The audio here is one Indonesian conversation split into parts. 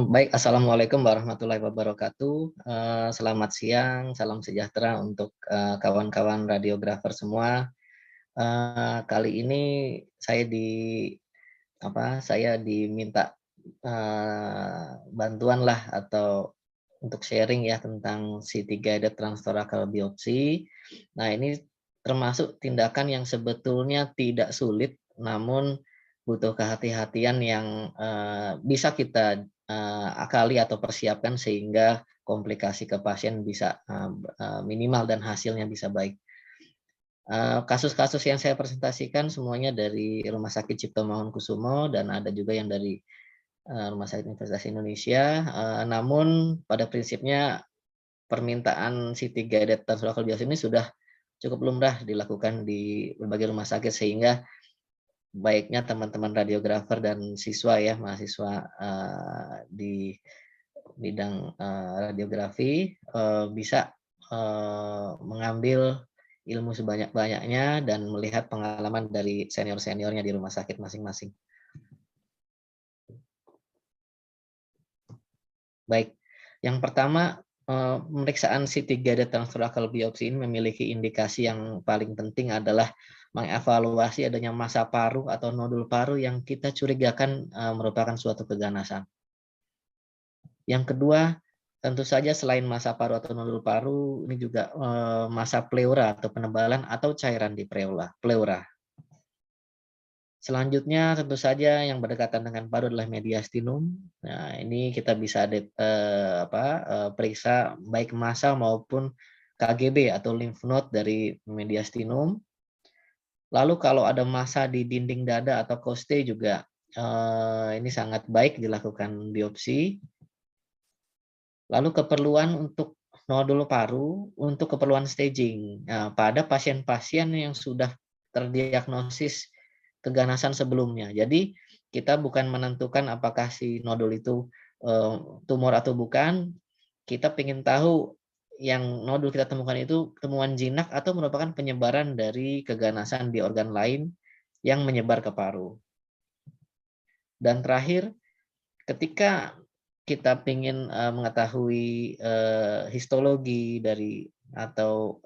Baik, Assalamualaikum warahmatullahi wabarakatuh. Selamat siang, salam sejahtera untuk kawan-kawan radiografer semua. Kali ini saya saya diminta bantuan lah atau untuk sharing ya tentang CT guided transtoracal biopsi. Nah, ini termasuk tindakan yang sebetulnya tidak sulit, namun butuh kehati-hatian yang bisa kita akali atau persiapkan sehingga komplikasi ke pasien bisa minimal dan hasilnya bisa baik. Kasus-kasus yang saya presentasikan semuanya dari Rumah Sakit Cipto Mangunkusumo dan ada juga yang dari Rumah Sakit Universitas Indonesia. Namun pada prinsipnya permintaan CT guided transtoracal biopsi ini sudah cukup lumrah dilakukan di berbagai rumah sakit, sehingga baiknya teman-teman radiografer dan siswa ya, mahasiswa di bidang radiografi bisa mengambil ilmu sebanyak-banyaknya dan melihat pengalaman dari senior-seniornya di rumah sakit masing-masing. Baik, yang pertama, pemeriksaan CT guided transtoracal biopsi ini memiliki indikasi yang paling penting adalah mengevaluasi adanya massa paru atau nodul paru yang kita curigakan merupakan suatu keganasan. Yang kedua, tentu saja selain massa paru atau nodul paru, ini juga massa pleura atau penebalan atau cairan di pleura. Selanjutnya tentu saja yang berdekatan dengan paru adalah mediastinum. Nah, ini kita bisa periksa baik massa maupun KGB atau lymph node dari mediastinum. Lalu kalau ada massa di dinding dada atau koste juga ini sangat baik dilakukan biopsi. Lalu keperluan untuk nodul paru untuk keperluan staging. Nah, pada pasien-pasien yang sudah terdiagnosis keganasan sebelumnya. Jadi kita bukan menentukan apakah si nodul itu tumor atau bukan. Kita ingin tahu yang nodul kita temukan itu temuan jinak atau merupakan penyebaran dari keganasan di organ lain yang menyebar ke paru. Dan terakhir, ketika kita ingin mengetahui histologi dari atau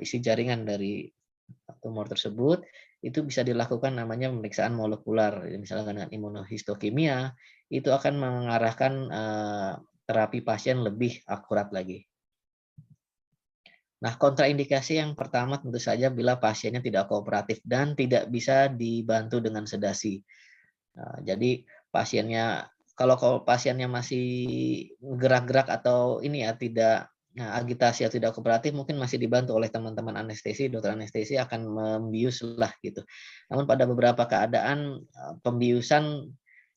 isi jaringan dari tumor tersebut, itu bisa dilakukan namanya pemeriksaan molekular, misalnya dengan imunohistokimia, itu akan mengarahkan terapi pasien lebih akurat lagi. Nah, kontraindikasi yang pertama tentu saja bila pasiennya tidak kooperatif dan tidak bisa dibantu dengan sedasi. Nah, jadi kalau pasiennya masih gerak-gerak atau ini ya tidak agitasi atau tidak kooperatif, mungkin masih dibantu oleh teman-teman anestesi, dokter anestesi akan membius lah gitu. Namun pada beberapa keadaan pembiusan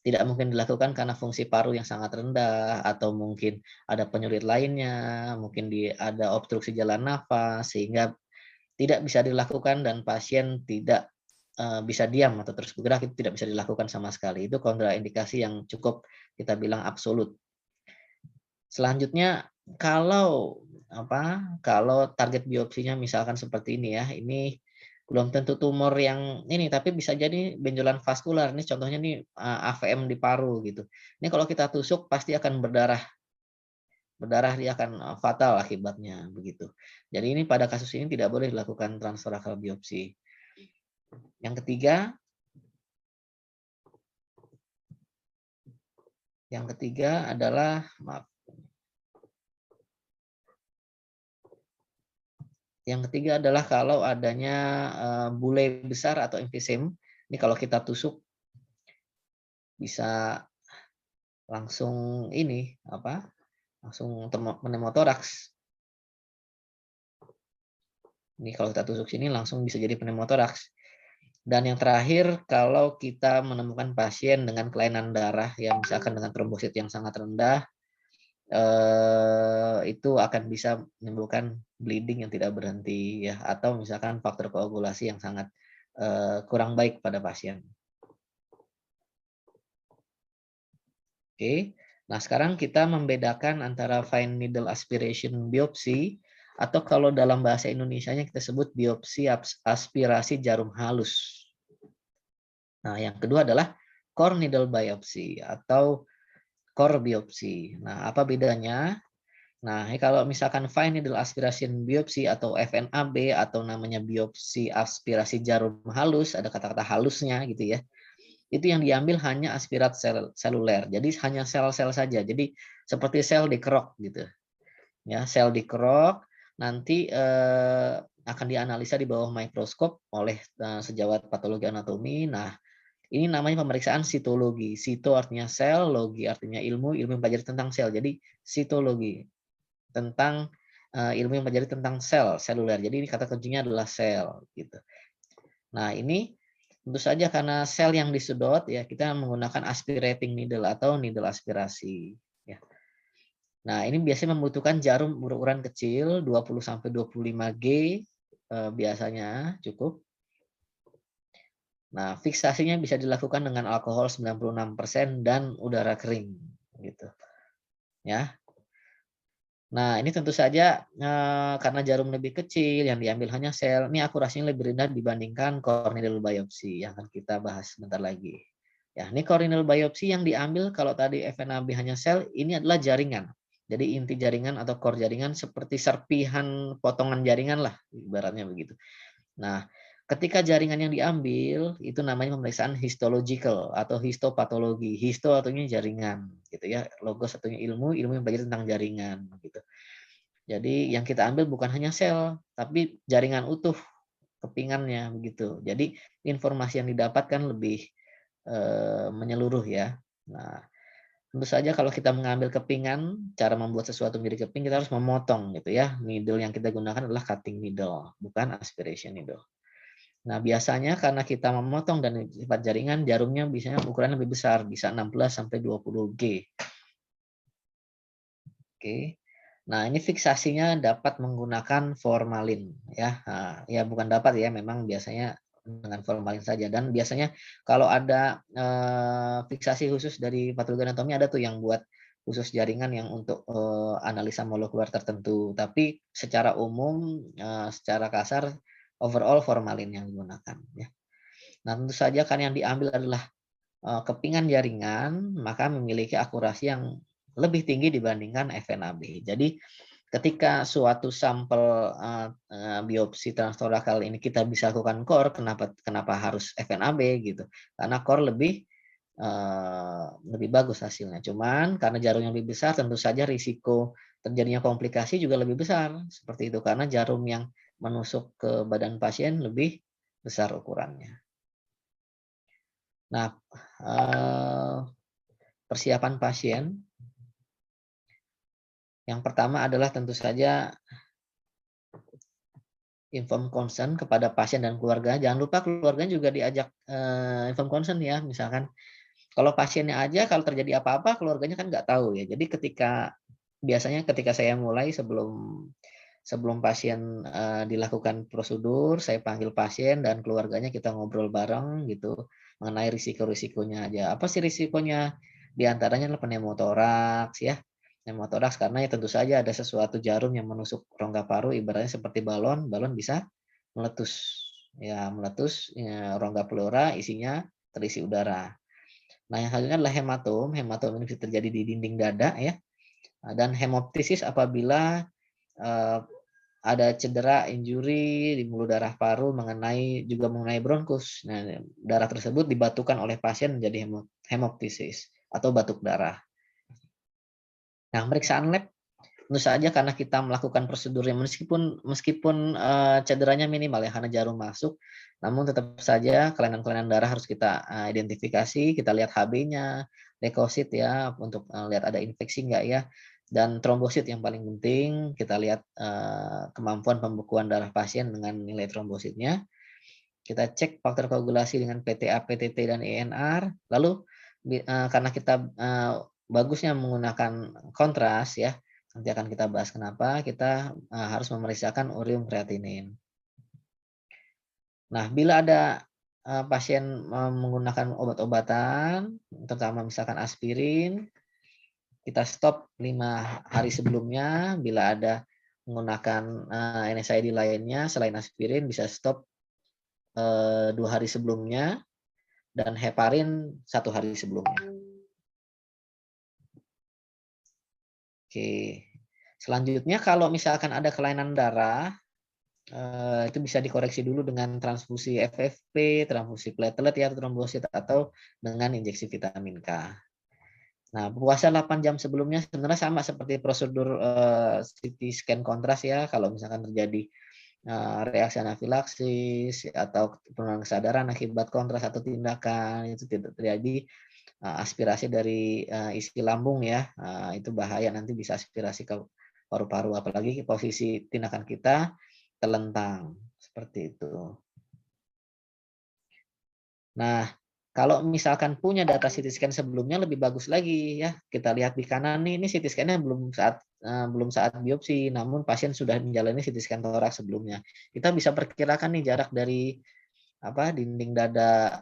tidak mungkin dilakukan karena fungsi paru yang sangat rendah atau mungkin ada penyulit lainnya, mungkin ada obstruksi jalan nafas sehingga tidak bisa dilakukan dan pasien tidak bisa diam atau terus bergerak, itu tidak bisa dilakukan sama sekali. Itu kontraindikasi yang cukup kita bilang absolut. Selanjutnya, kalau target biopsinya misalkan seperti ini ya, ini belum tentu tumor yang ini, tapi bisa jadi benjolan vaskular. Ini contohnya nih AVM di paru gitu. Ini kalau kita tusuk pasti akan berdarah dia akan fatal akibatnya begitu. Jadi ini pada kasus ini tidak boleh dilakukan transtoracal biopsi. Yang ketiga adalah kalau adanya bule besar atau emfisem. Ini kalau kita tusuk bisa langsung langsung pneumotoraks. Ini kalau kita tusuk sini langsung bisa jadi pneumotoraks. Dan yang terakhir, kalau kita menemukan pasien dengan kelainan darah yang misalkan dengan trombosit yang sangat rendah, itu akan bisa menimbulkan bleeding yang tidak berhenti ya, atau misalkan faktor koagulasi yang sangat kurang baik pada pasien. Oke, nah sekarang kita membedakan antara fine needle aspiration biopsi atau kalau dalam bahasa Indonesianya kita sebut biopsi aspirasi jarum halus. Nah, yang kedua adalah core needle biopsy atau core biopsi. Nah, apa bedanya? Nah, kalau misalkan fine needle aspiration biopsi atau FNAB atau namanya biopsi aspirasi jarum halus, ada kata-kata halusnya gitu ya. Itu yang diambil hanya aspirat seluler. Jadi hanya sel-sel saja. Jadi seperti sel dikerok gitu. Ya, sel dikerok nanti akan dianalisa di bawah mikroskop oleh sejawat patologi anatomi. Nah, ini namanya pemeriksaan sitologi. Sito artinya sel, logi artinya ilmu, ilmu yang mempelajari tentang sel. Jadi sitologi tentang ilmu yang mempelajari tentang sel seluler. Jadi ini kata kuncinya adalah sel gitu. Nah, ini tentu saja karena sel yang disedot ya kita menggunakan aspirating needle atau needle aspirasi ya. Nah, ini biasanya membutuhkan jarum berukuran kecil 20 sampai 25 G biasanya cukup. Nah, fiksasinya bisa dilakukan dengan alkohol 96% dan udara kering gitu. Ya. Nah, ini tentu saja karena jarum lebih kecil yang diambil hanya sel, ini akurasinya lebih rendah dibandingkan core needle biopsi yang akan kita bahas sebentar lagi. Ya, ini core needle biopsi yang diambil kalau tadi FNAB hanya sel, ini adalah jaringan. Jadi inti jaringan atau core jaringan seperti serpihan potongan jaringan lah, ibaratnya begitu. Nah, ketika jaringan yang diambil itu namanya pemeriksaan histological atau histopatologi. Histo artinya jaringan, gitu ya. Logos artinya ilmu, ilmu yang belajar tentang jaringan, gitu. Jadi yang kita ambil bukan hanya sel, tapi jaringan utuh kepingannya, begitu. Jadi informasi yang didapatkan lebih menyeluruh ya. Nah, tentu saja kalau kita mengambil kepingan, cara membuat sesuatu menjadi keping kita harus memotong gitu ya. Needle yang kita gunakan adalah cutting needle, bukan aspiration needle. Nah, biasanya karena kita memotong dan sifat jaringan, jarumnya biasanya ukuran lebih besar, bisa 16 sampai 20 G. Oke. Nah, ini fiksasinya dapat menggunakan formalin ya. Nah, ya bukan dapat ya, memang biasanya dengan formalin saja. Dan biasanya kalau ada fiksasi khusus dari patologi anatomi ada tuh yang buat khusus jaringan yang untuk analisa molekuler tertentu. Tapi secara umum, secara kasar overall formalin yang digunakan ya. Nah, tentu saja kan yang diambil adalah kepingan jaringan, maka memiliki akurasi yang lebih tinggi dibandingkan FNAB. Jadi ketika suatu sampel biopsi transtorakal ini kita bisa lakukan core, kenapa harus FNAB gitu? Karena core lebih bagus hasilnya. Cuman karena jarumnya lebih besar, tentu saja risiko terjadinya komplikasi juga lebih besar. Seperti itu karena jarum yang menusuk ke badan pasien lebih besar ukurannya. Nah, persiapan pasien yang pertama adalah tentu saja inform consent kepada pasien dan keluarga. Jangan lupa keluarganya juga diajak inform consent ya. Misalkan kalau pasiennya aja kalau terjadi apa-apa keluarganya kan nggak tahu ya. Jadi biasanya ketika saya mulai sebelum pasien dilakukan prosedur, saya panggil pasien dan keluarganya kita ngobrol bareng gitu mengenai risiko-risikonya aja. Apa sih risikonya? Di antaranya adalah pneumotoraks ya. Pneumotoraks karena ya tentu saja ada sesuatu jarum yang menusuk rongga paru ibaratnya seperti balon, balon bisa meletus. Ya, meletus ya, rongga pleura isinya terisi udara. Nah, yang selanjutnya adalah hematom. Hematom ini bisa terjadi di dinding dada ya. Dan hemoptisis apabila ada cedera, injury di mulut darah paru juga mengenai bronkus. Nah, darah tersebut dibatukan oleh pasien menjadi hemoptisis atau batuk darah. Nah, pemeriksaan lab tentu saja karena kita melakukan prosedurnya meskipun cederanya minimal ya karena jarum masuk, namun tetap saja kelainan-kelainan darah harus kita identifikasi, kita lihat HB-nya, leukosit ya untuk lihat ada infeksi enggak ya, dan trombosit yang paling penting kita lihat kemampuan pembekuan darah pasien dengan nilai trombositnya. Kita cek faktor koagulasi dengan PTA, PTT dan INR. Lalu karena kita bagusnya menggunakan kontras ya, nanti akan kita bahas kenapa kita harus memeriksakan urium kreatinin. Nah, bila ada pasien menggunakan obat-obatan, terutama misalkan aspirin, kita stop 5 hari sebelumnya. Bila ada menggunakan NSAID lainnya selain aspirin, bisa stop 2 hari sebelumnya, dan heparin 1 hari sebelumnya. Oke. Selanjutnya kalau misalkan ada kelainan darah, itu bisa dikoreksi dulu dengan transfusi FFP, transfusi platelet ya, trombosit atau dengan injeksi vitamin K. Nah, puasa 8 jam sebelumnya sebenarnya sama seperti prosedur CT scan kontras ya, kalau misalkan terjadi reaksi anafilaksis atau penurunan kesadaran akibat kontras atau tindakan itu tidak terjadi aspirasi dari isi lambung ya, itu bahaya nanti bisa aspirasi ke paru-paru apalagi posisi tindakan kita telentang seperti itu. Nah, kalau misalkan punya data CT scan sebelumnya lebih bagus lagi ya. Kita lihat di kanan nih, ini CT scan-nya belum saat biopsi, namun pasien sudah menjalani CT scan toraks sebelumnya. Kita bisa perkirakan nih jarak dari dinding dada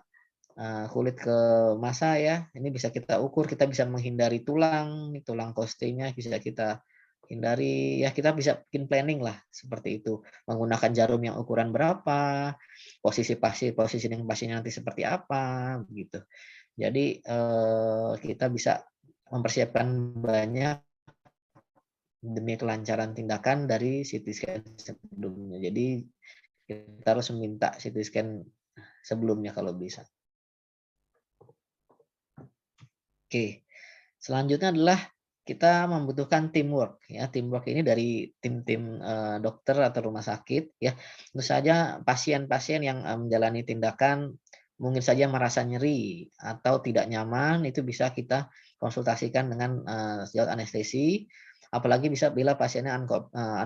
kulit ke massa ya. Ini bisa kita ukur, kita bisa menghindari tulang costing-nya bisa kita hindari ya, kita bisa bikin planning lah seperti itu. Menggunakan jarum yang ukuran berapa, positioning pasiennya nanti seperti apa begitu. Jadi kita bisa mempersiapkan banyak demi kelancaran tindakan dari CT scan sebelumnya. Jadi kita harus meminta CT scan sebelumnya kalau bisa. Oke, selanjutnya adalah kita membutuhkan teamwork ya. Teamwork ini dari tim-tim dokter atau rumah sakit ya. Tentu saja pasien-pasien yang menjalani tindakan mungkin saja merasa nyeri atau tidak nyaman, itu bisa kita konsultasikan dengan sejawat anestesi. Apalagi bisa bila pasiennya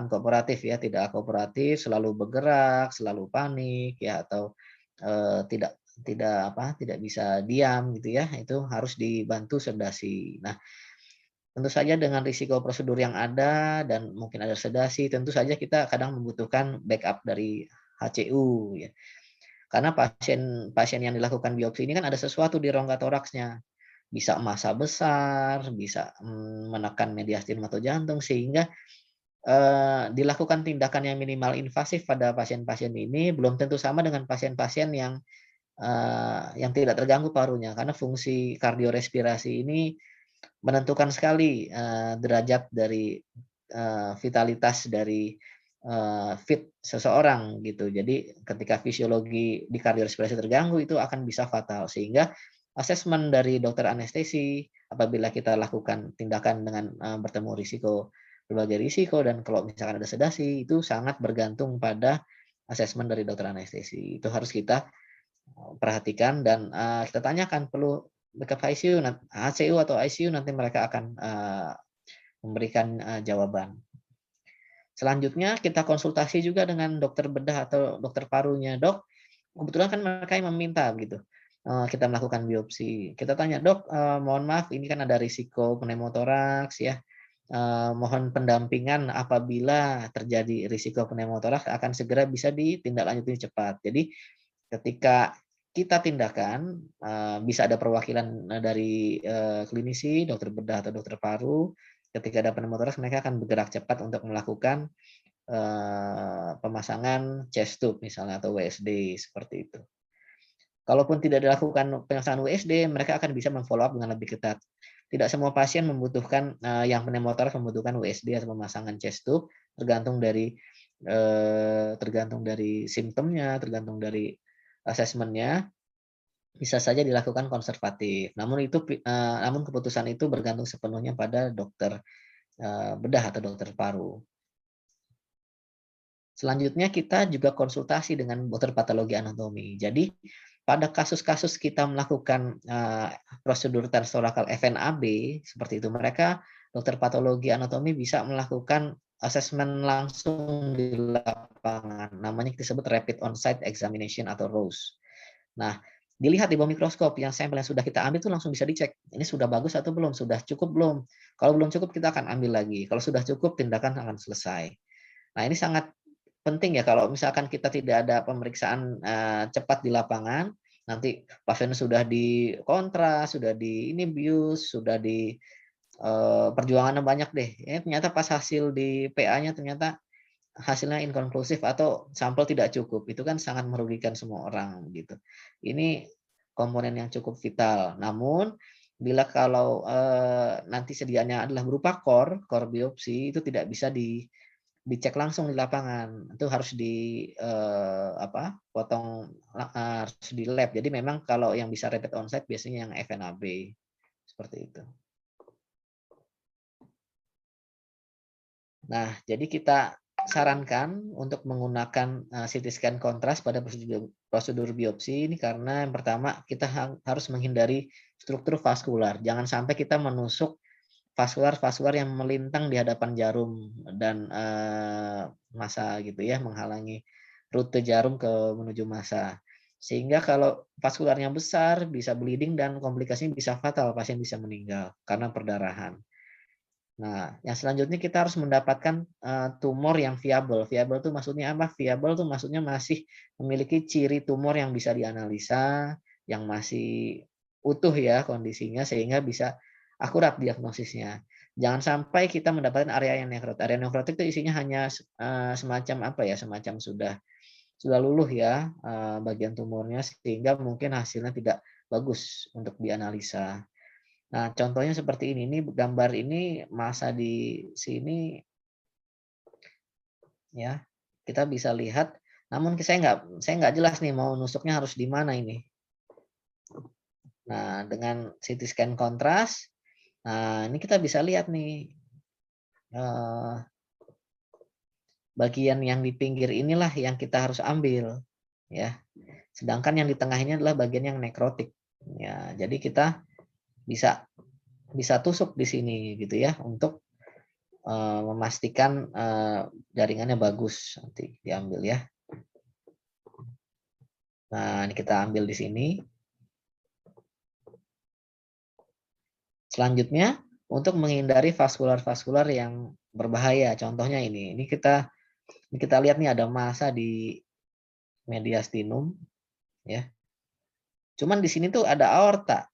unkooperatif ya, tidak kooperatif, selalu bergerak, selalu panik ya, atau tidak tidak bisa diam gitu ya, itu harus dibantu sedasi. Nah, tentu saja dengan risiko prosedur yang ada dan mungkin ada sedasi, tentu saja kita kadang membutuhkan backup dari HCU ya. Karena pasien pasien yang dilakukan biopsi ini kan ada sesuatu di rongga toraksnya. Bisa massa besar, bisa menekan mediastinum atau jantung sehingga dilakukan tindakan yang minimal invasif pada pasien-pasien ini belum tentu sama dengan pasien-pasien yang tidak terganggu parunya, karena fungsi kardiorespirasi ini menentukan sekali derajat dari vitalitas dari fit seseorang gitu. Jadi ketika fisiologi di kardiorespirasi terganggu itu akan bisa fatal, sehingga asesmen dari dokter anestesi apabila kita lakukan tindakan dengan bertemu risiko, berbagai risiko, dan kalau misalkan ada sedasi itu sangat bergantung pada asesmen dari dokter anestesi. Itu harus kita perhatikan dan kita tanyakan perlu backup ICU, HCU atau ICU, nanti mereka akan memberikan jawaban. Selanjutnya kita konsultasi juga dengan dokter bedah atau dokter parunya. Dok, kebetulan kan mereka yang meminta gitu. Kita melakukan biopsi. Kita tanya, dok, mohon maaf ini kan ada risiko pneumotoraks ya. Mohon pendampingan apabila terjadi risiko pneumotoraks akan segera bisa ditindaklanjuti cepat. Jadi ketika kita tindakan, bisa ada perwakilan dari klinisi, dokter bedah atau dokter paru. Ketika ada pneumotoraks, mereka akan bergerak cepat untuk melakukan pemasangan chest tube misalnya atau WSD seperti itu. Kalaupun tidak dilakukan pemasangan WSD, mereka akan bisa memfollow up dengan lebih ketat. Tidak semua pasien membutuhkan yang pneumotoraks membutuhkan WSD atau pemasangan chest tube, tergantung dari simptomnya, tergantung dari asesmennya, bisa saja dilakukan konservatif. Namun keputusan itu bergantung sepenuhnya pada dokter bedah atau dokter paru. Selanjutnya kita juga konsultasi dengan dokter patologi anatomi. Jadi pada kasus-kasus kita melakukan prosedur transtorakal FNAB seperti itu, mereka dokter patologi anatomi bisa melakukan asesmen langsung di lapangan. Namanya disebut rapid on-site examination atau ROSE. Nah, dilihat di bawah mikroskop, yang sampel yang sudah kita ambil itu langsung bisa dicek. Ini sudah bagus atau belum? Sudah cukup belum? Kalau belum cukup, kita akan ambil lagi. Kalau sudah cukup, tindakan akan selesai. Nah, ini sangat penting ya kalau misalkan kita tidak ada pemeriksaan cepat di lapangan, nanti pasien sudah dikontras, sudah di ini bius, sudah di perjuangannya banyak deh. Ternyata pas hasil di PA-nya ternyata hasilnya inkonklusif atau sampel tidak cukup, itu kan sangat merugikan semua orang gitu. Ini komponen yang cukup vital. Namun Bila kalau nanti sediaannya adalah berupa core biopsi itu tidak bisa dicek langsung di lapangan, itu harus potong harus di lab. Jadi memang kalau yang bisa rapid onsite biasanya yang FNAB, seperti itu. Nah, jadi kita sarankan untuk menggunakan CT scan kontras pada prosedur biopsi ini karena yang pertama kita harus menghindari struktur vaskular. Jangan sampai kita menusuk vaskular yang melintang di hadapan jarum dan massa gitu ya, menghalangi rute jarum menuju massa. Sehingga kalau vaskularnya besar bisa bleeding dan komplikasinya bisa fatal, pasien bisa meninggal karena perdarahan. Nah, yang selanjutnya kita harus mendapatkan tumor yang viable. Viable itu maksudnya apa? Viable itu maksudnya masih memiliki ciri tumor yang bisa dianalisa, yang masih utuh ya kondisinya sehingga bisa akurat diagnosisnya. Jangan sampai kita mendapatkan area yang nekrotik. Area nekrotik itu isinya hanya semacam apa ya? Semacam sudah luluh ya bagian tumornya sehingga mungkin hasilnya tidak bagus untuk dianalisa. Nah, contohnya seperti ini. Ini gambar ini massa di sini ya. Kita bisa lihat, namun saya nggak jelas nih mau nusuknya harus di mana ini. Nah, dengan CT scan kontras, nah ini kita bisa lihat nih bagian yang di pinggir inilah yang kita harus ambil ya. Sedangkan yang di tengah ini adalah bagian yang nekrotik. Ya, jadi kita bisa tusuk di sini gitu ya untuk memastikan jaringannya bagus nanti diambil ya. Nah, ini kita ambil di sini. Selanjutnya, untuk menghindari vaskular-vaskular yang berbahaya, contohnya ini kita lihat nih ada massa di mediastinum, ya. Cuman di sini tuh ada aorta.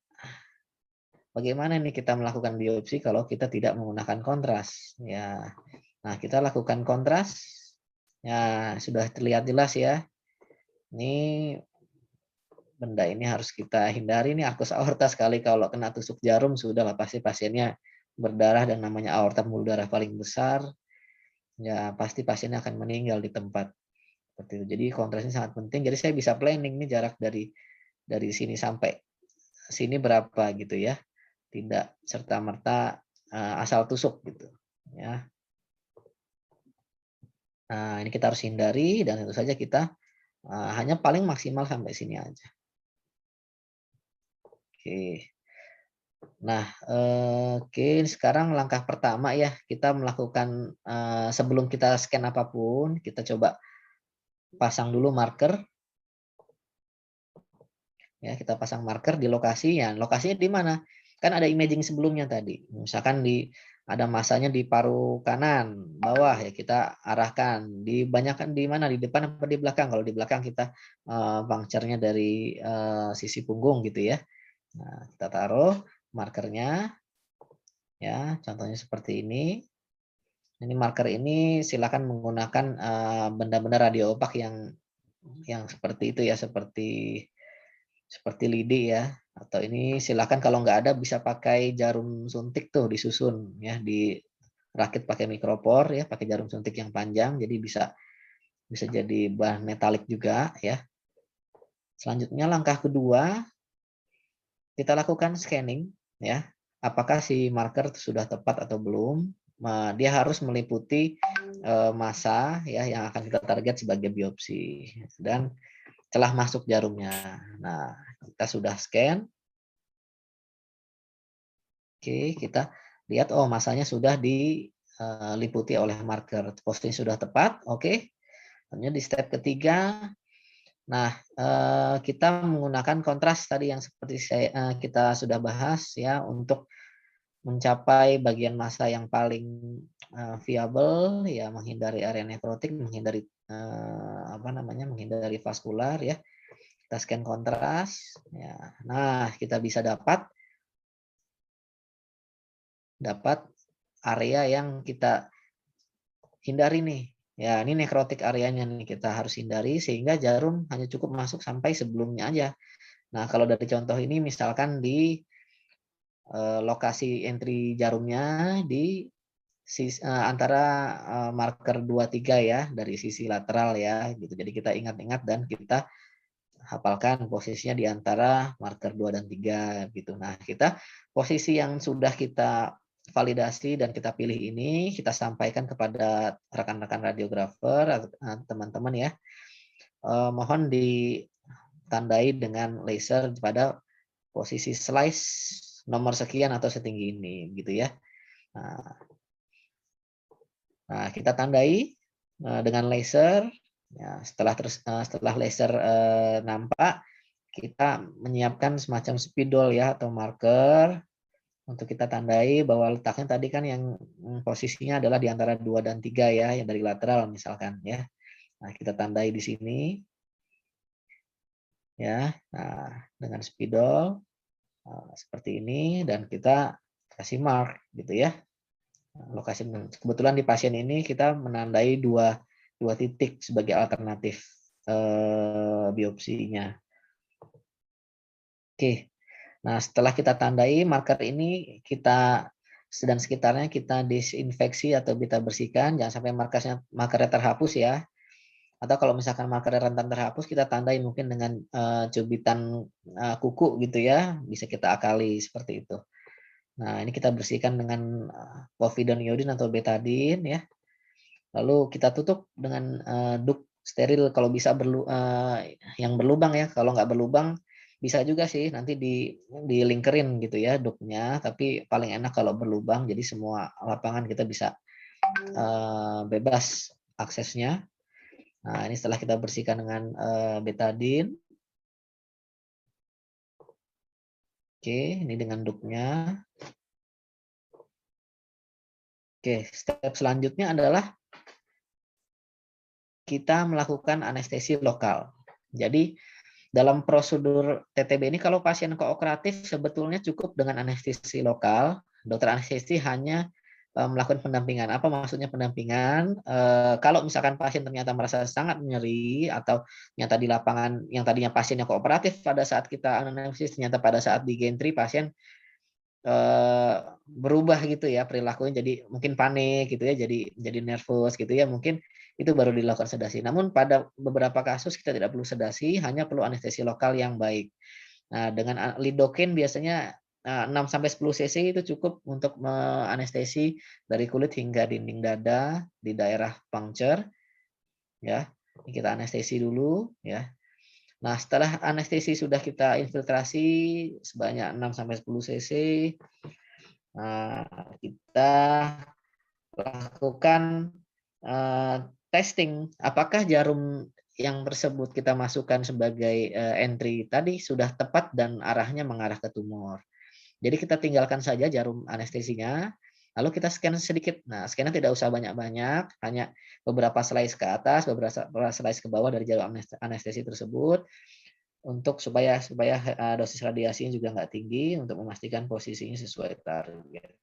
Bagaimana nih kita melakukan biopsi kalau kita tidak menggunakan kontras? Ya, nah kita lakukan kontras. Ya, sudah terlihat jelas ya. Ini benda ini harus kita hindari nih arkus aorta sekali kalau kena tusuk jarum sudah lah pasti pasiennya berdarah dan namanya aorta pembuluh darah paling besar ya pasti pasiennya akan meninggal di tempat seperti itu. Jadi kontrasnya sangat penting. Jadi saya bisa planning nih jarak dari sini sampai sini berapa gitu ya. Tidak serta merta asal tusuk gitu ya. Nah, ini kita harus hindari dan tentu saja kita hanya paling maksimal sampai sini aja. Oke. Nah, oke sekarang langkah pertama ya, kita melakukan sebelum kita scan apapun, kita coba pasang dulu marker. Ya, kita pasang marker di lokasinya. Lokasinya di mana? Kan ada imaging sebelumnya tadi. Misalkan ada masanya di paru kanan, bawah ya kita arahkan. Dibanyakan di mana? Di depan atau di belakang? Kalau di belakang kita puncture-nya dari sisi punggung gitu ya. Nah, kita taruh markernya. Ya, contohnya seperti ini. Ini marker ini silakan menggunakan benda-benda radio opak yang seperti itu ya, seperti lidi ya. Atau ini silakan kalau nggak ada bisa pakai jarum suntik tuh disusun ya, dirakit pakai mikropor ya, pakai jarum suntik yang panjang jadi bisa jadi bahan metalik juga ya. Selanjutnya langkah kedua kita lakukan scanning ya. Apakah si marker sudah tepat atau belum? Dia harus meliputi massa ya yang akan kita target sebagai biopsi dan telah masuk jarumnya. Nah, kita sudah scan. Oke, kita lihat oh masanya sudah diliputi oleh marker. Posting sudah tepat. Oke. Kemudian di step ketiga, nah kita menggunakan kontras tadi yang seperti kita sudah bahas ya untuk mencapai bagian massa yang paling viable ya menghindari area nekrotik, menghindari menghindari vaskular ya. Kita scan kontras ya. Nah, kita bisa dapat area yang kita hindari nih. Ya, ini nekrotik areanya nih kita harus hindari sehingga jarum hanya cukup masuk sampai sebelumnya aja. Nah, kalau dari contoh ini misalkan di lokasi entry jarumnya di antara marker 2-3 ya, dari sisi lateral ya gitu. Jadi kita ingat-ingat dan kita hafalkan posisinya di antara marker 2 dan 3 gitu. Nah, kita posisi yang sudah kita validasi dan kita pilih ini kita sampaikan kepada rekan-rekan radiografer, teman-teman ya. Mohon ditandai dengan laser pada posisi slice nomor sekian atau setinggi ini gitu ya. Nah, kita tandai dengan laser. Ya, setelah laser nampak, kita menyiapkan semacam spidol ya atau marker untuk kita tandai bahwa letaknya tadi kan yang posisinya adalah di antara 2 dan 3 ya, yang dari lateral misalkan ya. Nah, kita tandai di sini ya. Nah, dengan spidol seperti ini dan kita kasih mark gitu ya. Lokasi kebetulan di pasien ini kita menandai dua titik sebagai alternatif biopsinya. Oke. Nah, setelah kita tandai marker ini kita dan sekitarnya kita disinfeksi atau kita bersihkan, jangan sampai markernya terhapus ya. Atau kalau misalkan markernya rentan terhapus, kita tandai mungkin dengan cubitan kuku gitu ya, bisa kita akali seperti itu. Nah, ini kita bersihkan dengan povidone iodine atau betadine ya. Lalu kita tutup dengan duk steril kalau bisa yang berlubang ya. Kalau nggak berlubang bisa juga sih nanti dilingkerin gitu ya duknya, tapi paling enak kalau berlubang jadi semua lapangan kita bisa bebas aksesnya. Nah, ini setelah kita bersihkan dengan betadine. Oke, ini dengan duknya. Oke, step selanjutnya adalah kita melakukan anestesi lokal. Jadi dalam prosedur TTB ini kalau pasien kooperatif sebetulnya cukup dengan anestesi lokal. Dokter anestesi hanya melakukan pendampingan. Apa maksudnya pendampingan? Kalau misalkan pasien ternyata merasa sangat nyeri atau ternyata di lapangan yang tadinya pasiennya kooperatif pada saat kita analisis ternyata pada saat di gantry pasien berubah gitu ya perilakunya jadi mungkin panik gitu ya jadi nervous gitu ya mungkin itu baru dilakukan sedasi. Namun pada beberapa kasus kita tidak perlu sedasi, hanya perlu anestesi lokal yang baik. Nah, dengan lidocaine biasanya 6 sampai 10 cc itu cukup untuk menganestesi dari kulit hingga dinding dada di daerah puncture ya. Ini kita anestesi dulu ya. Nah, setelah anestesi sudah kita infiltrasi sebanyak 6 sampai 10 cc, kita lakukan testing apakah jarum yang tersebut kita masukkan sebagai entry tadi sudah tepat dan arahnya mengarah ke tumor. Jadi kita tinggalkan saja jarum anestesinya, lalu kita scan sedikit. Nah, scannya tidak usah banyak-banyak, hanya beberapa slice ke atas, beberapa slice ke bawah dari jarum anestesi tersebut, untuk supaya dosis radiasinya juga nggak tinggi, untuk memastikan posisinya sesuai target.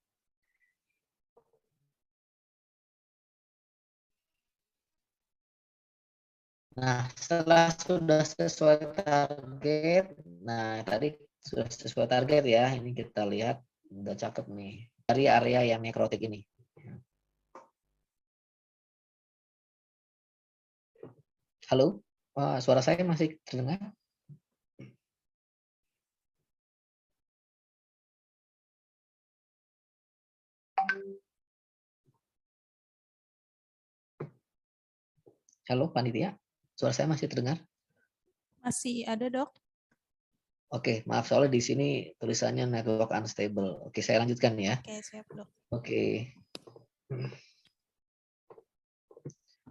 Nah, setelah sudah sesuai target, nah tadi sudah sesuai target ya, ini kita lihat udah cakep nih dari area yang nekrotik ini. Halo, suara saya masih terdengar? Halo, panitia, suara saya masih terdengar? Masih ada, Dok. Oke, maaf soalnya di sini tulisannya network unstable. Oke, saya lanjutkan ya. Oke, siap, Dok. Oke.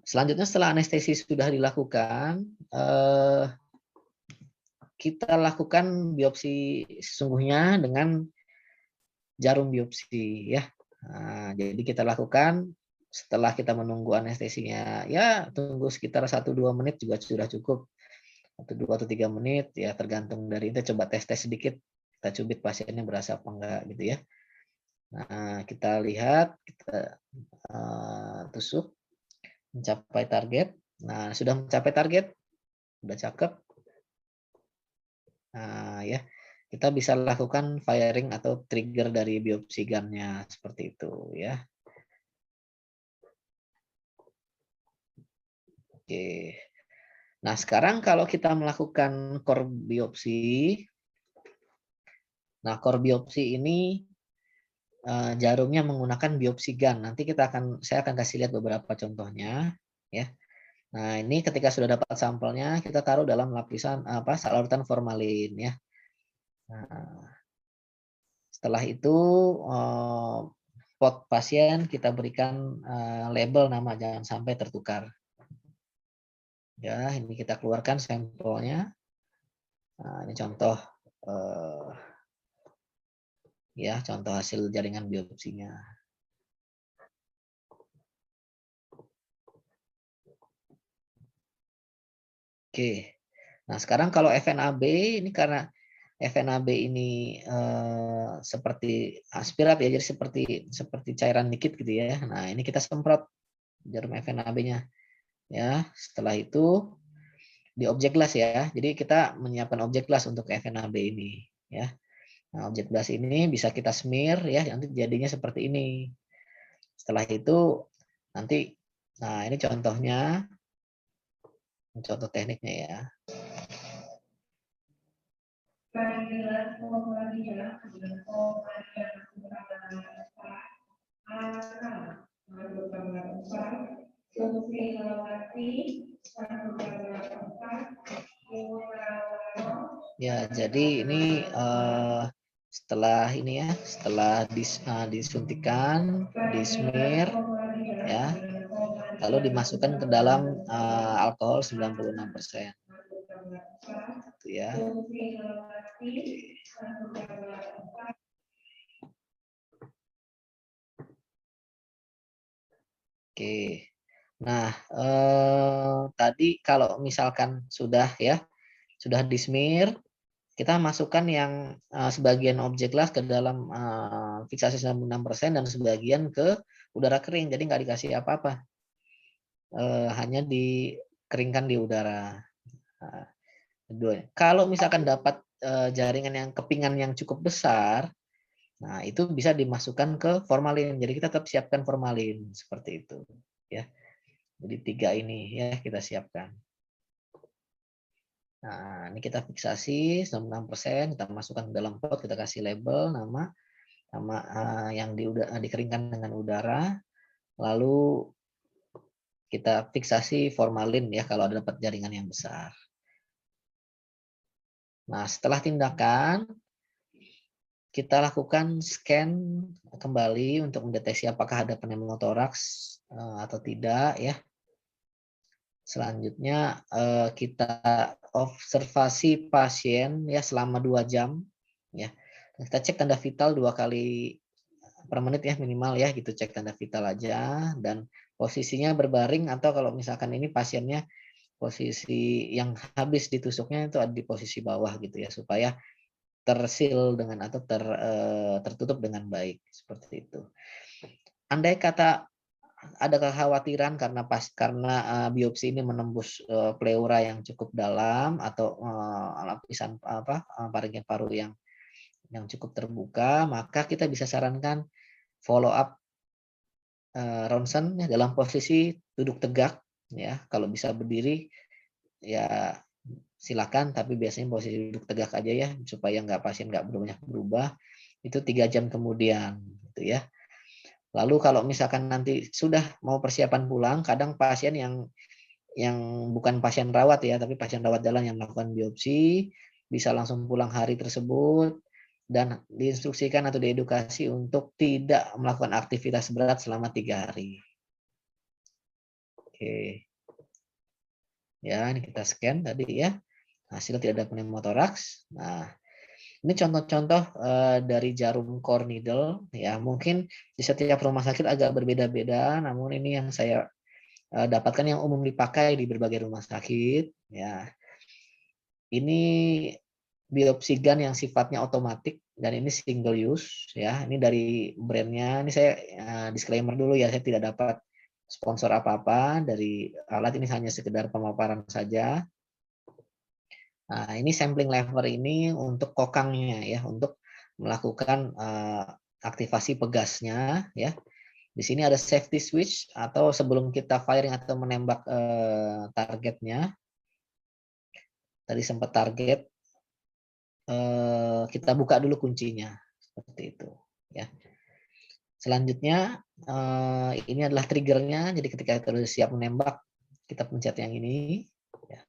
Selanjutnya setelah anestesi sudah dilakukan, kita lakukan biopsi sesungguhnya dengan jarum biopsi ya. Nah, jadi kita lakukan setelah kita menunggu anestesinya ya tunggu sekitar 1-2 menit juga sudah cukup. 1-2 atau 3 menit ya tergantung dari itu, coba tes sedikit, kita cubit pasiennya berasa apa enggak gitu ya. Nah, kita lihat, kita tusuk mencapai target. Nah, sudah mencapai target, udah cakep. Nah, ya kita bisa lakukan firing atau trigger dari biopsi gunnya seperti itu ya. Oke. Nah, sekarang kalau kita melakukan core biopsi, nah core biopsi ini jarumnya menggunakan biopsi gun. Nanti saya akan kasih lihat beberapa contohnya ya. Nah, ini ketika sudah dapat sampelnya, kita taruh dalam lapisan larutan formalin ya. Nah, setelah itu pot pasien kita berikan label nama, jangan sampai tertukar. Ya, ini kita keluarkan sampelnya. Nah, ini contoh ya, contoh hasil jaringan biopsinya. Oke. Nah, sekarang kalau FNAB ini karena FNAB ini seperti aspirat ya, jadi seperti cairan dikit gitu ya. Nah, ini kita semprot jarum FNAB-nya. Ya, setelah itu di objek glass ya. Jadi kita menyiapkan objek glass untuk FNAB ini ya. Nah, objek glass ini bisa kita smear ya, nanti jadinya seperti ini. Setelah itu nanti, nah ini contohnya, contoh tekniknya ya. Ya, jadi ini setelah ini ya, setelah disuntikan, di-smear ya, lalu dimasukkan ke dalam alkohol 96%. Itu ya. Oke. Nah, tadi kalau misalkan sudah di-smear, kita masukkan yang sebagian objek glass ke dalam fiksasi 96% dan sebagian ke udara kering, jadi nggak dikasih apa-apa, hanya dikeringkan di udara. Nah, kalau misalkan dapat jaringan yang kepingan yang cukup besar, nah itu bisa dimasukkan ke formalin, jadi kita tetap siapkan formalin seperti itu ya. Jadi 3 ini ya kita siapkan. Nah, ini kita fiksasi 96%, kita masukkan ke dalam pot, kita kasih label nama yang dikeringkan dengan udara, lalu kita fiksasi formalin ya kalau ada dapat jaringan yang besar. Nah, setelah tindakan kita lakukan scan kembali untuk mendeteksi apakah ada pneumotoraks atau tidak ya. Selanjutnya kita observasi pasien ya selama 2 jam ya. Kita cek tanda vital 2 kali per menit ya minimal ya, gitu, cek tanda vital aja, dan posisinya berbaring atau kalau misalkan ini pasiennya posisi yang habis ditusuknya itu ada di posisi bawah gitu ya, supaya tersil dengan atau tertutup dengan baik seperti itu. Andai kata ada kekhawatiran karena biopsi ini menembus pleura yang cukup dalam atau lapisan paringin paru yang cukup terbuka, maka kita bisa sarankan follow up ronsen ya, dalam posisi duduk tegak ya. Kalau bisa berdiri ya silakan, tapi biasanya posisi duduk tegak aja ya supaya pasien nggak banyak berubah. Itu 3 jam kemudian gitu ya. Lalu kalau misalkan nanti sudah mau persiapan pulang, kadang pasien yang bukan pasien rawat ya, tapi pasien rawat jalan yang melakukan biopsi bisa langsung pulang hari tersebut dan diinstruksikan atau diedukasi untuk tidak melakukan aktivitas berat selama 3 hari. Oke. Ya, ini kita scan tadi ya. Hasil tidak ada pneumotoraks. Nah, ini contoh-contoh dari jarum core needle ya. Mungkin di setiap rumah sakit agak berbeda-beda, namun ini yang saya dapatkan yang umum dipakai di berbagai rumah sakit ya. Ini biopsi gun yang sifatnya otomatik dan ini single use ya. Ini dari brandnya. Ini saya disclaimer dulu ya, saya tidak dapat sponsor apa-apa dari alat ini, hanya sekedar pemaparan saja. Nah, ini sampling lever ini untuk kokangnya ya, untuk melakukan aktivasi pegasnya ya. Di sini ada safety switch atau sebelum kita firing atau menembak targetnya. Tadi sempat target, kita buka dulu kuncinya seperti itu ya. Selanjutnya ini adalah triggernya. Jadi ketika kita sudah siap menembak, kita pencet yang ini. Ya.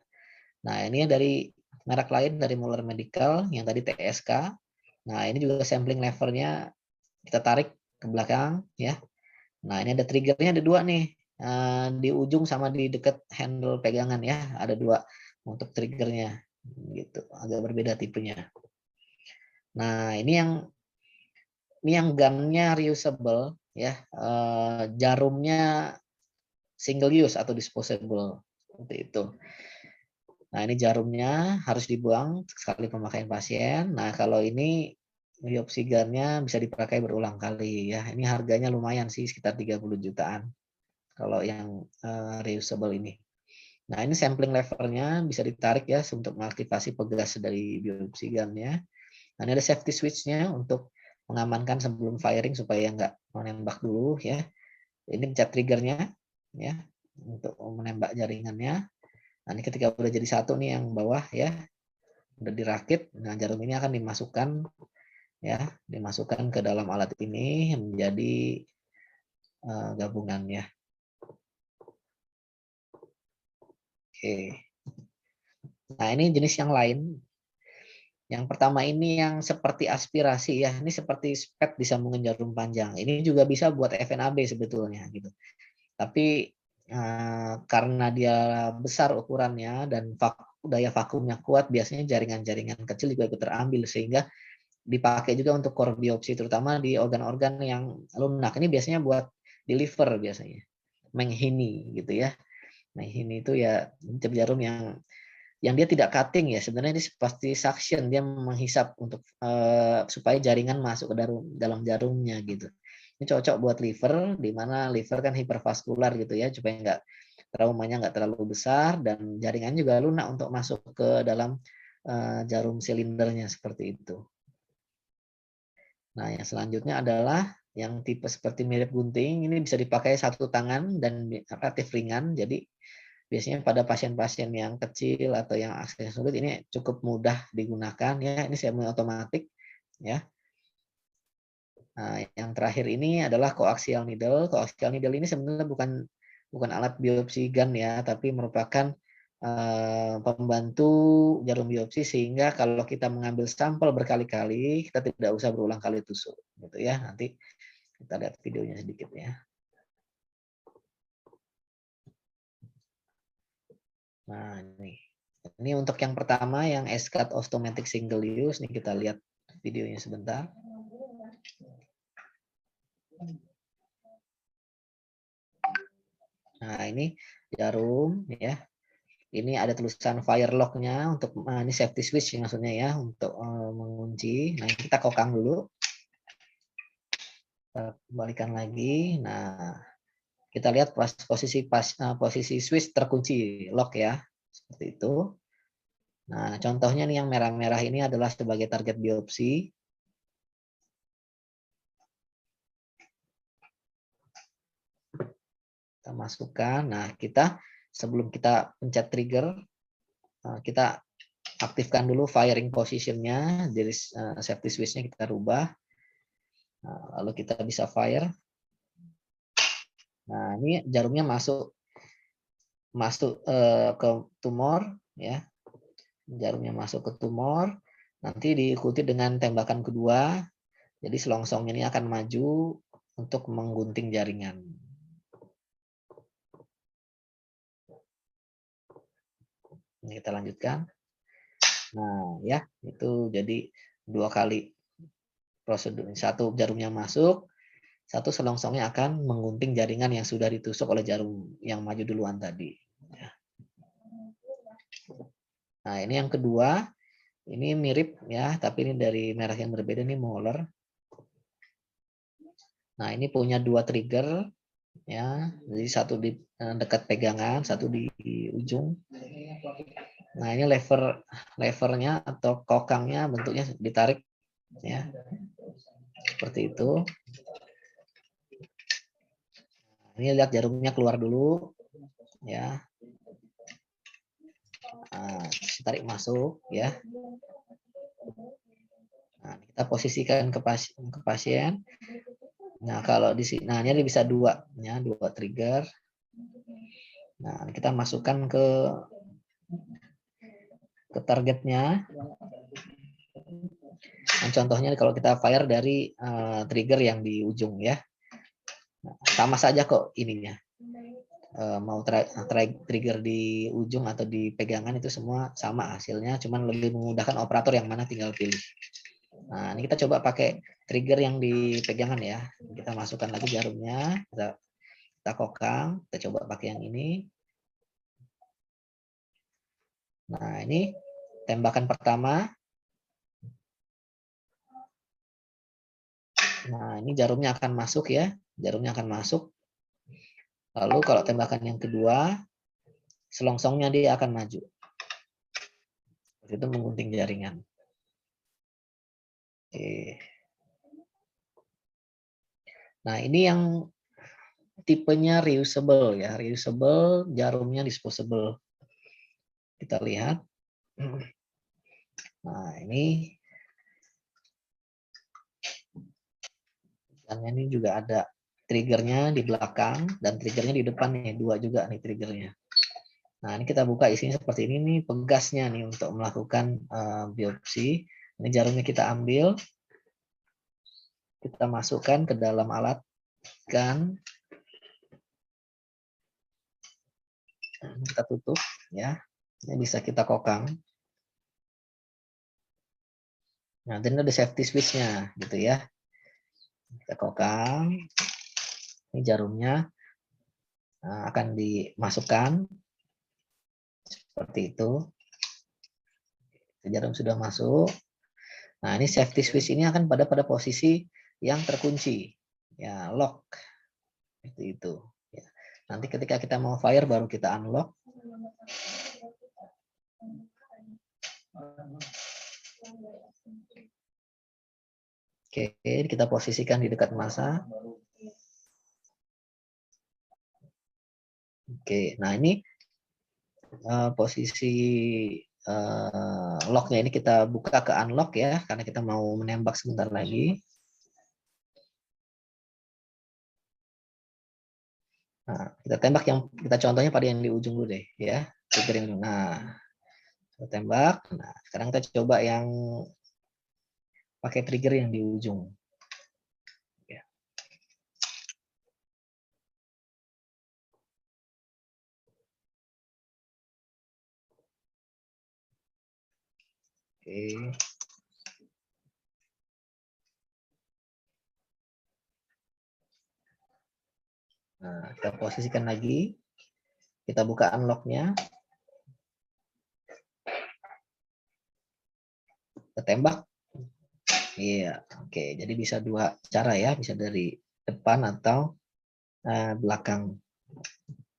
Nah, ini dari merek lain dari Muller Medical yang tadi TSK. Nah, ini juga sampling levernya kita tarik ke belakang ya. Nah, ini ada triggernya ada dua nih. Di ujung sama di dekat handle pegangan ya, ada dua untuk triggernya gitu. Agak berbeda tipenya. Nah, ini yang gunnya reusable ya. Jarumnya single use atau disposable seperti itu. Nah, ini jarumnya harus dibuang sekali pemakaian pasien. Nah, kalau ini biopsi gunnya bisa dipakai berulang kali ya. Ini harganya lumayan sih, sekitar 30 jutaan kalau yang reusable ini. Nah, ini sampling levernya bisa ditarik ya untuk mengaktifasi pegas dari biopsi gunnya. Nah, ini ada safety switch-nya untuk mengamankan sebelum firing supaya nggak menembak dulu ya. Ini pencet triggernya ya untuk menembak jaringannya. Nah, ini ketika udah jadi satu nih yang bawah ya, udah dirakit. Nah, jarum ini akan dimasukkan ke dalam alat ini menjadi gabungan ya. Oke. Nah, ini jenis yang lain. Yang pertama ini yang seperti aspirasi ya. Ini seperti SPET disambungin jarum panjang. Ini juga bisa buat FNAB sebetulnya gitu. Tapi karena dia besar ukurannya dan daya vakumnya kuat, biasanya jaringan-jaringan kecil juga ikut terambil sehingga dipakai juga untuk core biopsi terutama di organ-organ yang lunak. Ini biasanya buat di liver biasanya. Menghini gitu ya. Menghini itu ya jarum yang dia tidak cutting ya, sebenarnya ini pasti suction, dia menghisap untuk supaya jaringan masuk ke dalam jarumnya gitu. Ini cocok buat liver, di mana liver kan hipervaskular gitu ya, supaya traumanya nggak terlalu besar dan jaringan juga lunak untuk masuk ke dalam jarum silindernya seperti itu. Nah, yang selanjutnya adalah yang tipe seperti mirip gunting, ini bisa dipakai satu tangan dan relatif ringan, jadi biasanya pada pasien-pasien yang kecil atau yang aksesnya sulit ini cukup mudah digunakan ya. Ini semi otomatis ya. Nah, yang terakhir ini adalah coaxial needle. Coaxial needle ini sebenarnya bukan alat biopsi gun ya, tapi merupakan pembantu jarum biopsi sehingga kalau kita mengambil sampel berkali-kali kita tidak usah berulang kali tusuk gitu ya. Nanti kita lihat videonya sedikit ya. Nah, ini untuk yang pertama yang SCAT Automatic Single Use. Nih kita lihat videonya sebentar. Nah, ini jarum ya. Ini ada tulisan fire lock-nya untuk ini safety switch maksudnya ya untuk mengunci. Nah, kita kokang dulu. Kita kembalikan lagi. Nah, kita lihat posisi switch terkunci lock ya. Seperti itu. Nah, contohnya nih yang merah-merah ini adalah sebagai target biopsi. Kita masukkan. Nah, sebelum kita pencet trigger, kita aktifkan dulu firing positionnya, jadi safety switch-nya kita rubah. Nah, lalu kita bisa fire. Nah, ini jarumnya masuk ke tumor ya. Jarumnya masuk ke tumor. Nanti diikuti dengan tembakan kedua. Jadi selongsongnya ini akan maju untuk menggunting jaringan. Ini kita lanjutkan. Nah, ya, itu jadi 2 kali prosedur. Satu jarumnya masuk, satu selongsongnya akan menggunting jaringan yang sudah ditusuk oleh jarum yang maju duluan tadi. Nah, ini yang kedua, ini mirip ya, tapi ini dari merek yang berbeda, ini Moeller. Nah, ini punya 2 trigger ya, jadi satu di dekat pegangan, satu di ujung. Nah, ini levernya atau kokangnya bentuknya ditarik ya. Seperti itu. Ini lihat jarumnya keluar dulu ya. Nah, tarik masuk ya. Nah, kita posisikan ke pasien. Nah, kalau di sini, nah ini bisa dua trigger. Nah, kita masukkan ke targetnya. Nah, contohnya kalau kita fire dari trigger yang di ujung ya. Nah, sama saja kok ininya. Mau trigger di ujung atau di pegangan itu semua sama hasilnya, cuman lebih memudahkan operator yang mana tinggal pilih. Nah, ini kita coba pakai trigger yang di pegangan ya. Kita masukkan lagi jarumnya, kita kokang, kita coba pakai yang ini. Nah, ini tembakan pertama. Nah, ini jarumnya akan masuk ya. Jarumnya akan masuk. Lalu kalau tembakan yang kedua, selongsongnya dia akan maju. Itu menggunting jaringan. Oke. Nah, ini yang tipenya reusable ya. Reusable, jarumnya disposable. Kita lihat. Nah, ini dan ini juga ada triggernya di belakang dan triggernya di depan nih, dua juga nih triggernya. Nah, ini kita buka isinya seperti ini nih, pegasnya nih untuk melakukan biopsi. Ini jarumnya kita ambil, kita masukkan ke dalam alat gun. Kita tutup ya. Ini bisa kita kokang. Nah, dan ada safety switch-nya gitu ya. Kita kokang. Ini jarumnya akan dimasukkan seperti itu. Jarum sudah masuk. Nah, ini safety switch ini akan pada posisi yang terkunci. Ya, lock. Seperti itu. Ya. Nanti ketika kita mau fire baru kita unlock. Oke, kita posisikan di dekat massa. Oke, nah ini posisi locknya ini kita buka ke unlock ya, karena kita mau menembak sebentar lagi. Nah, kita tembak yang kita contohnya pada yang di ujung dulu deh ya. Nah, kita tembak. Nah, sekarang kita coba yang pakai trigger yang di ujung. Ya. Oke. Nah, kita posisikan lagi. Kita buka unlock-nya. Kita tembak. Iya, oke. Jadi bisa dua cara ya, bisa dari depan atau belakang.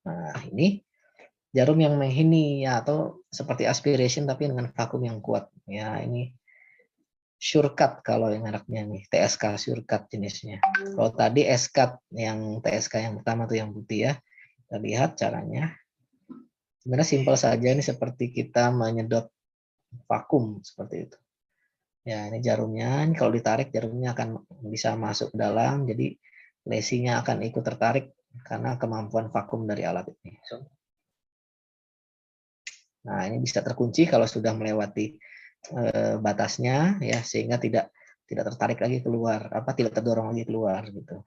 Nah, ini jarum yang ini ya, atau seperti aspiration tapi dengan vakum yang kuat. Ya, ini Surecut kalau yang mereknya nih, TSK Surecut jenisnya. Kalau tadi S-Cut yang TSK yang pertama tuh yang putih ya. Kita lihat caranya. Sebenarnya simpel saja, ini seperti kita menyedot vakum seperti itu. Ya, ini jarumnya. Ini kalau ditarik jarumnya akan bisa masuk ke dalam, jadi lesinya akan ikut tertarik karena kemampuan vakum dari alat ini. Nah, ini bisa terkunci kalau sudah melewati batasnya ya, sehingga tidak tertarik lagi keluar, tidak terdorong lagi keluar gitu.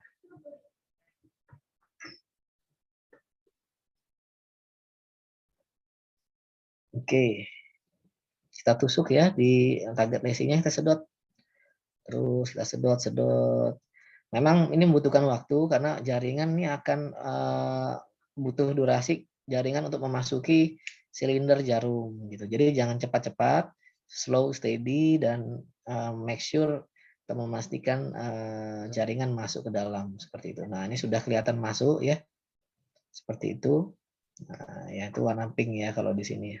Oke. Kita tusuk ya di target lesinya, kita sedot. Terus kita sedot. Memang ini membutuhkan waktu karena jaringan ini akan butuh durasi jaringan untuk memasuki silinder jarum gitu. Jadi jangan cepat-cepat, slow, steady, dan make sure untuk memastikan jaringan masuk ke dalam seperti itu. Nah, ini sudah kelihatan masuk ya, seperti itu. Nah, ya itu warna pink ya kalau di sini.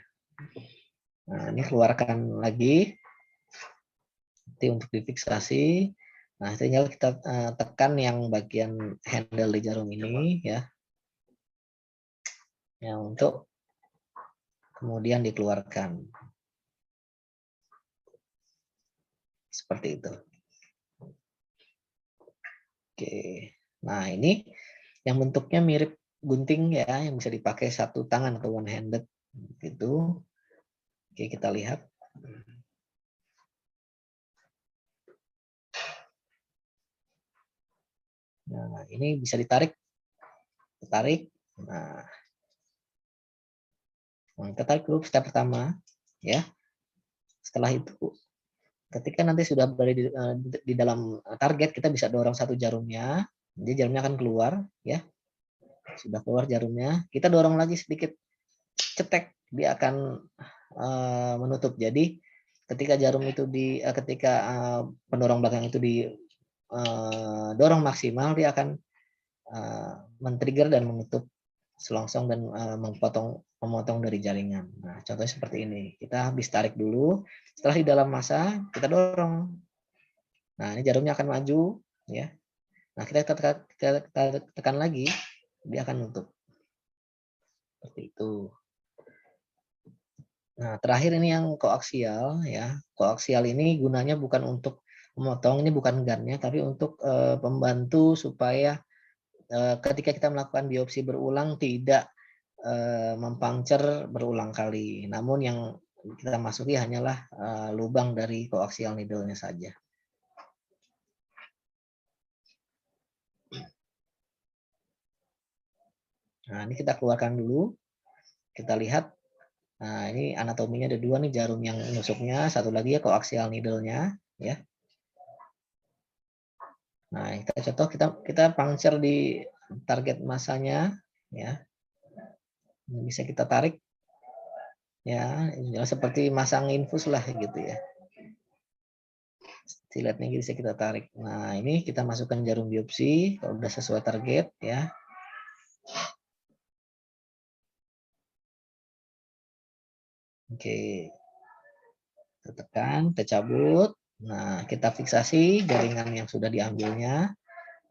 Nah, ini keluarkan lagi nanti untuk difiksasi. Nah, tinggal kita tekan yang bagian handle di jarum ini ya. Ya, untuk kemudian dikeluarkan. Seperti itu. Oke. Nah, ini yang bentuknya mirip gunting ya, yang bisa dipakai satu tangan atau one handed gitu. Oke, kita lihat. Nah, ini bisa ditarik. Tarik. Nah, kita tarik dulu step pertama ya. Setelah itu ketika nanti sudah berada di dalam target, kita bisa dorong satu jarumnya. Jadi jarumnya akan keluar ya. Sudah keluar jarumnya, kita dorong lagi sedikit, cetek, dia akan menutup. Jadi ketika jarum itu ketika pendorong belakang itu dorong maksimal, dia akan men-trigger dan menutup selongsong dan memotong dari jaringan. Nah, contohnya seperti ini. Kita habis tarik dulu, setelah di dalam masa kita dorong. Nah, ini jarumnya akan maju ya. Nah, kita tekan lagi, dia akan nutup. Seperti itu. Nah, terakhir ini yang koaksial ya. Koaksial ini gunanya bukan untuk memotong, ini bukan gunnya, tapi untuk pembantu supaya ketika kita melakukan biopsi berulang tidak mempuncture berulang kali. Namun yang kita masuki hanyalah lubang dari koaksial needle-nya saja. Nah, ini kita keluarkan dulu. Kita lihat. Nah, ini anatominya ada dua nih, jarum yang nusuknya, satu lagi ya koaksial needle-nya ya. Nah, kita contoh kita puncture di target masanya ya. Ini bisa kita tarik ya, seperti masang infus lah gitu ya. Siletnya bisa kita tarik. Nah, ini kita masukkan jarum biopsi kalau udah sesuai target ya. Oke. Kita tekan, kita cabut. Nah, kita fiksasi jaringan yang sudah diambilnya.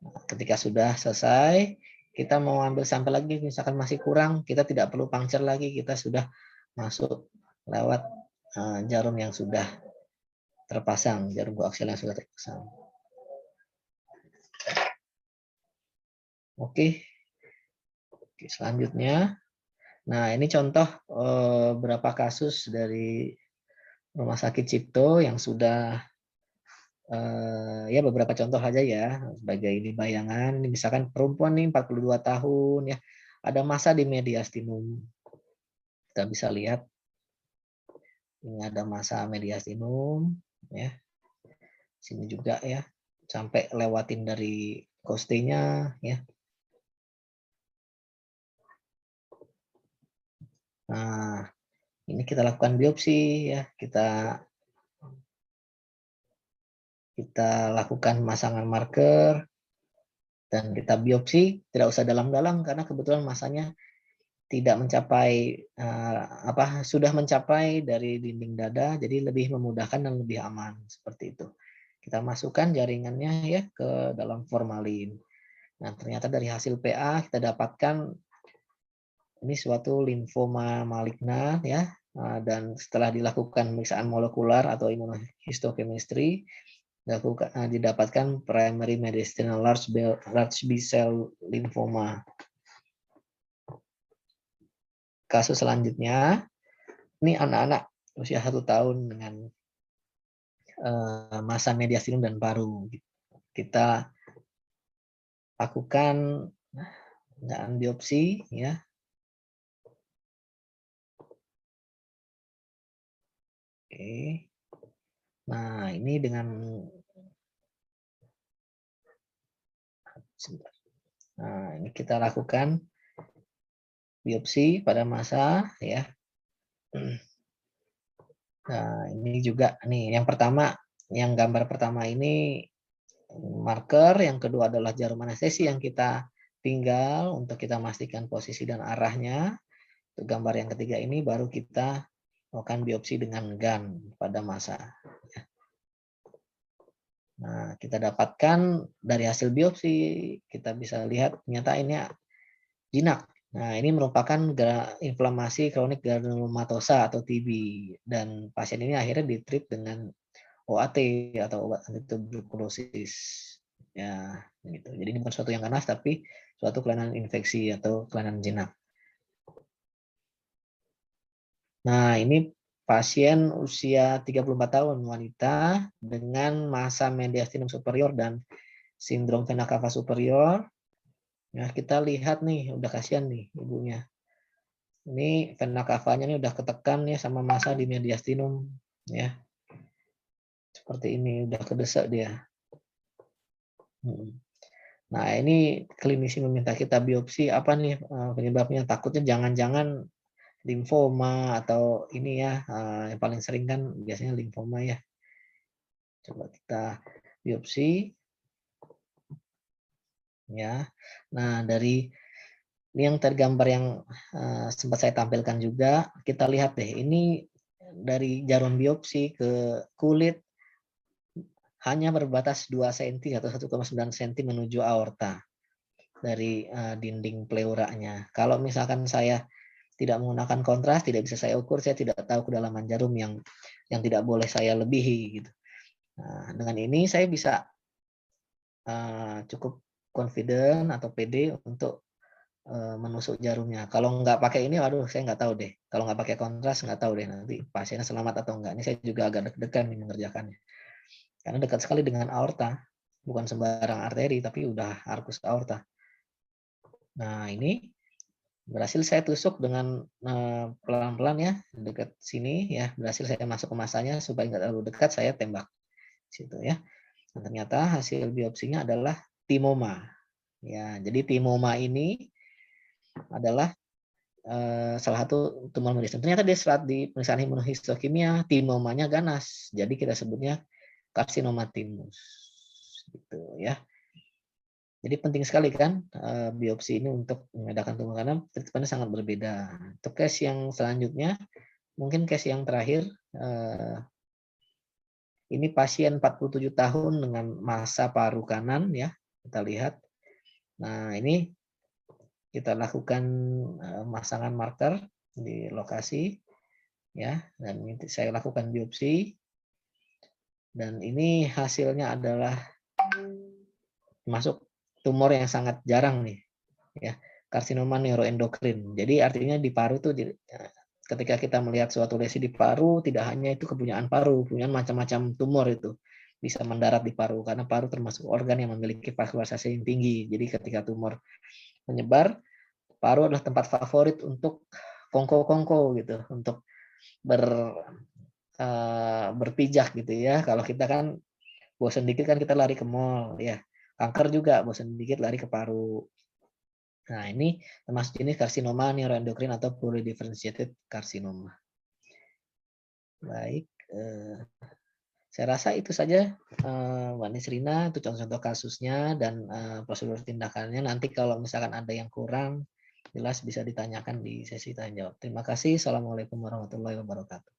Nah, ketika sudah selesai, kita mau ambil sampel lagi, misalkan masih kurang, kita tidak perlu puncture lagi, kita sudah masuk lewat jarum yang sudah terpasang, jarum koaksial yang sudah terpasang. Oke. Selanjutnya, nah ini contoh beberapa kasus dari Rumah Sakit Cipto yang sudah ya beberapa contoh aja ya sebagai ini bayangan. Ini misalkan perempuan nih 42 tahun ya, ada massa di mediastinum. Kita bisa lihat ini ada massa mediastinum ya. Sini juga ya, sampai lewatin dari costenya ya. Nah, ini kita lakukan biopsi ya, kita lakukan pemasangan marker dan kita biopsi, tidak usah dalam-dalam karena kebetulan masanya tidak mencapai sudah mencapai dari dinding dada, jadi lebih memudahkan dan lebih aman seperti itu. Kita masukkan jaringannya ya ke dalam formalin. Nah, ternyata dari hasil PA kita dapatkan ini suatu limfoma malignan ya, dan setelah dilakukan pemeriksaan molekular atau immunohistochemistry didapatkan primary mediastinal large B-cell lymphoma. Kasus selanjutnya, ini anak-anak usia 1 tahun dengan massa mediastinum dan paru. Kita lakukan biopsi ya. Oke. Nah, ini dengan ini kita lakukan biopsi pada massa ya. Nah, ini juga nih yang pertama, yang gambar pertama ini marker, yang kedua adalah jarum anestesi yang kita tinggal untuk kita pastikan posisi dan arahnya. Untuk gambar yang ketiga ini baru kita melakukan biopsi dengan GAN pada masa. Nah, kita dapatkan dari hasil biopsi, kita bisa lihat ternyata ini jinak. Nah, ini merupakan inflamasi kronik granulomatosa atau TB, dan pasien ini akhirnya ditreat dengan OAT atau obat antituberkulosis. Ya, gitu. Jadi ini bukan suatu yang ganas, tapi suatu kelainan infeksi atau kelainan jinak. Nah, ini pasien usia 34 tahun, wanita dengan massa mediastinum superior dan sindrom vena cava superior. Nah, kita lihat nih, udah kasihan nih ibunya. Ini vena cavanya nih udah ketekan ya sama massa di mediastinum ya. Seperti ini, udah kedesak dia. Nah, ini klinisi meminta kita biopsi apa nih penyebabnya? Takutnya jangan-jangan limfoma atau ini ya, yang paling sering kan biasanya limfoma ya. Coba kita biopsi ya. Nah, dari ini yang tergambar yang sempat saya tampilkan juga, kita lihat deh, ini dari jarum biopsi ke kulit hanya berbatas 2 cm atau 1,9 cm menuju aorta dari dinding pleuranya. Kalau misalkan saya tidak menggunakan kontras, tidak bisa saya ukur, saya tidak tahu kedalaman jarum yang tidak boleh saya lebihi gitu. Nah, dengan ini saya bisa cukup confident atau pede untuk menusuk jarumnya. Kalau nggak pakai ini, waduh, saya nggak tahu deh. Kalau nggak pakai kontras, nggak tahu deh nanti pasiennya selamat atau enggak. Ini saya juga agak deg-degan nih mengerjakannya. Karena dekat sekali dengan aorta, bukan sembarang arteri, tapi udah arkus aorta. Nah, ini berhasil saya tusuk dengan pelan-pelan ya, dekat sini ya. Berhasil saya masuk ke masanya supaya nggak terlalu dekat, saya tembak situ ya. Dan ternyata hasil biopsinya adalah timoma. Ya, jadi timoma ini adalah salah satu tumor mediastinum. Ternyata dia saat di pemeriksaan imunohistokimia timomanya ganas. Jadi kita sebutnya karsinoma timus. Gitu ya. Jadi penting sekali kan biopsi ini untuk membedakan tumor karena treatmentnya sangat berbeda. Untuk case yang selanjutnya, mungkin case yang terakhir, ini pasien 47 tahun dengan massa paru kanan ya, kita lihat. Nah, ini kita lakukan pemasangan marker di lokasi ya, dan ini saya lakukan biopsi. Dan ini hasilnya adalah masuk tumor yang sangat jarang nih ya, karsinoma neuroendokrin. Jadi artinya di paru tuh ketika kita melihat suatu lesi di paru, tidak hanya itu kepunyaan paru, punya macam-macam tumor itu bisa mendarat di paru karena paru termasuk organ yang memiliki vaskularisasi yang tinggi. Jadi ketika tumor menyebar, paru adalah tempat favorit untuk kongko-kongko gitu, untuk berpijak gitu ya. Kalau kita kan bosan dikit kan kita lari ke mall ya. Kanker juga bosan dikit lari ke paru. Nah, ini termasuk jenis karsinoma neuroendokrin atau pluridifferentiated carcinoma. Baik, saya rasa itu saja Mbak Nisrina, itu contoh-contoh kasusnya dan prosedur tindakannya. Nanti kalau misalkan ada yang kurang, jelas bisa ditanyakan di sesi tanya jawab. Terima kasih. Assalamualaikum warahmatullahi wabarakatuh.